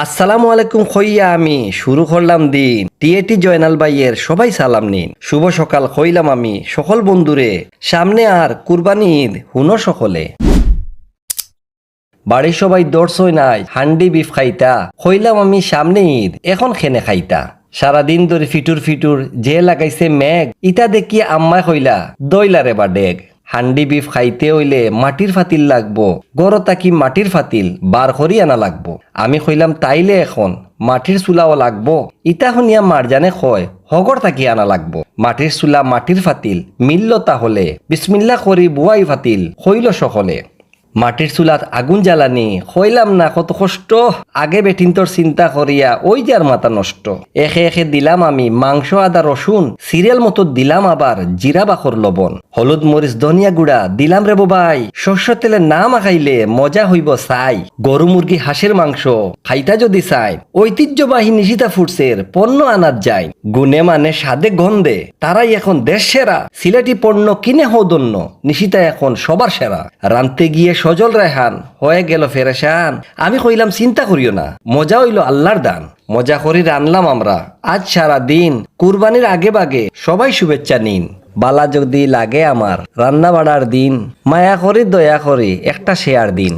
আসসালামু আলাইকুম খইয়া আমি শুরু করলাম দিন টিএটি জয়নাল ভাইয়ের সবাই সালাম নিন শুভ সকাল খইলাম আমি সকল বন্ধুরে সামনে আর কুরবানি ঈদ হুনো সকলে বাড়ির সবাই দর্শই নাই হান্ডি বিফ খাইতা খইলাম আমি সামনে ঈদ এখন খেনে খাইতা সারাদিন ধরে ফিটুর ফিটুর যে লাগাইছে মেঘ ইটা দেখি আম্মায় কইলা দইলারে বা ডেগ হান্ডি বিফ খাইতে হইলে মাটির ফাতিল লাগবো গড় তাকি মাটির ফাতিল বার করি আনা লাগবো আমি কইলাম তাইলে এখন মাটির চুলাও লাগবো ইটা শুনিয়া মারজানে কয় হগর তাকি আনা লাগবো মাটির চুলা মাটির ফাতিল মিলল তাহলে বিসমিল্লা করি বুয়াই ফাতিল হইল সকলে মাটির চুলাত আগুন জ্বালানি হইলাম না কত কষ্ট আগে বেটিন্তর চিন্তা করিয়া ওই যার মাথা নষ্ট একে একে দিলাম আমি মাংস আদা রসুন সিরিয়াল মতো দিলাম আবার জিরা বাখর লবণ হলুদ মরিচ ধনিয়া গুড়া দিলাম রে বাই শস্য তেলে না মাখাইলে মজা হইব চাই গরু মুরগি হাঁসের মাংস খাইতা যদি চাই ঐতিহ্যবাহী নিশিতা ফুডসের পণ্য আনাত যায় গুণে মানে স্বাদে গন্ধে তারাই এখন দেশ সেরা সিলেটি পণ্য কিনে হৌদন্য নিশিতা এখন সবার সেরা রানতে গিয়ে সজল রেহান হয়ে গেল ফেরেশান আমি কইলাম চিন্তা করিও না মজা হইল আল্লাহর দান মজা করি রানলাম আমরা আজ সারা দিন কুরবানির আগে বাগে সবাই শুভেচ্ছা নিন বালা যদি লাগে আমার রান্না বাড়ার দিন মায়া করি দয়া করি একটা শেয়ার দিন।